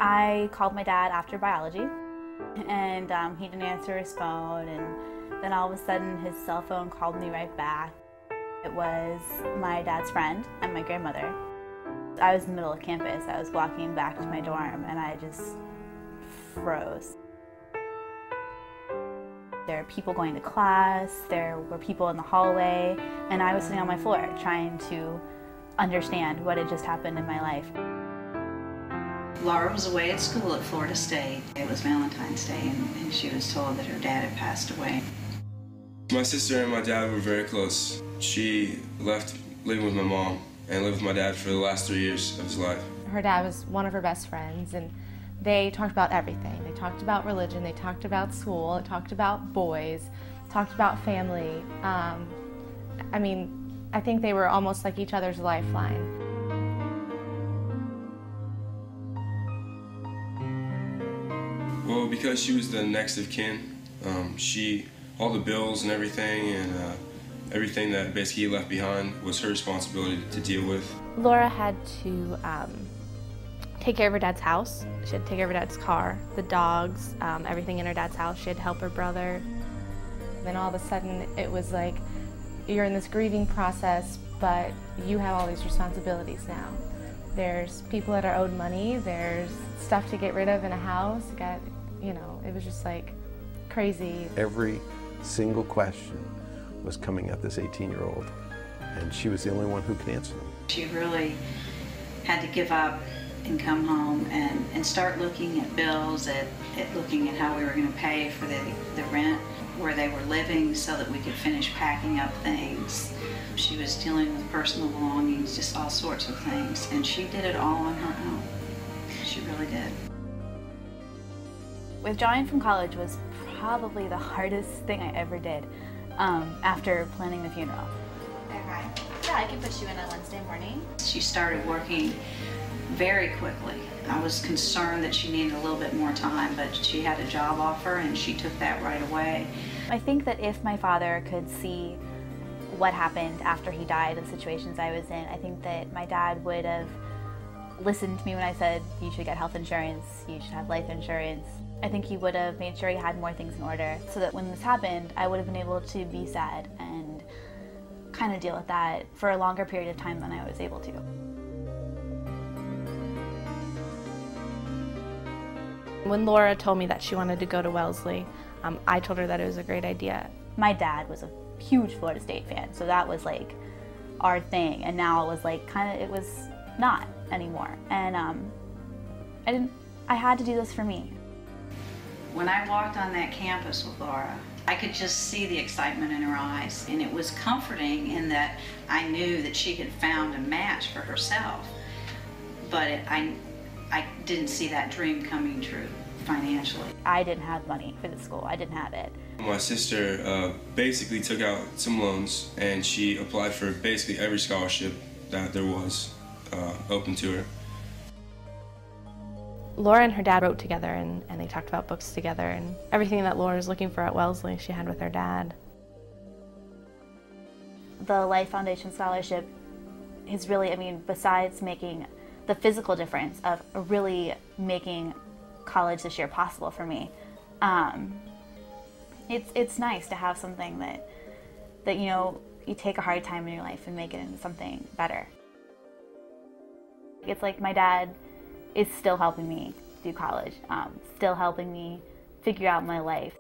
I called my dad after biology, and he didn't answer his phone, and then all of a sudden his cell phone called me right back. It was my dad's friend and my grandmother. I was in the middle of campus. I was walking back to my dorm, and I just froze. There were people going to class, there were people in the hallway, and I was sitting on my floor trying to understand what had just happened in my life. Laura was away at school at Florida State. It was Valentine's Day, and she was told that her dad had passed away. My sister and my dad were very close. She left living with my mom and lived with my dad for the last 3 years of his life. Her dad was one of her best friends, and they talked about everything. They talked about religion, they talked about school, they talked about boys, talked about family. I mean, I think they were almost like each other's lifeline. Well, because she was the next of kin, all the bills and everything that basically he left behind was her responsibility to deal with. Laura had to take care of her dad's house. She had to take care of her dad's car, the dogs, everything in her dad's house. She had to help her brother. Then all of a sudden it was like, you're in this grieving process, but you have all these responsibilities now. There's people that are owed money, there's stuff to get rid of in a house. It was just like crazy. Every single question was coming at this 18-year-old, and she was the only one who could answer them. She really had to give up and come home and start looking at bills, at looking at how we were going to pay for the rent where they were living so that we could finish packing up things. She was dealing with personal belongings, just all sorts of things, and she did it all on her own. She really did. Withdrawing from college was probably the hardest thing I ever did after planning the funeral. Okay. Yeah, I can put you in on Wednesday morning. She started working very quickly. I was concerned that she needed a little bit more time, but she had a job offer and she took that right away. I think that if my father could see what happened after he died, the situations I was in, I think that my dad would have listened to me when I said you should get health insurance, you should have life insurance. I think he would have made sure he had more things in order so that when this happened, I would have been able to be sad and kind of deal with that for a longer period of time than I was able to. When Laura told me that she wanted to go to Wellesley, I told her that it was a great idea. My dad was a huge Florida State fan, so that was like our thing, and now it was like it was not anymore. And I had to do this for me. When I walked on that campus with Laura, I could just see the excitement in her eyes, and it was comforting in that I knew that she had found a match for herself, but I didn't see that dream coming true financially. I didn't have money for the school. I didn't have it. My sister basically took out some loans, and she applied for basically every scholarship that there was open to her. Laura and her dad wrote together, and they talked about books together, and everything that Laura was looking for at Wellesley she had with her dad. The Life Foundation Scholarship is really, besides making the physical difference of really making college this year possible for me, it's nice to have something that you take a hard time in your life and make it into something better. It's like my dad is still helping me do college, still helping me figure out my life.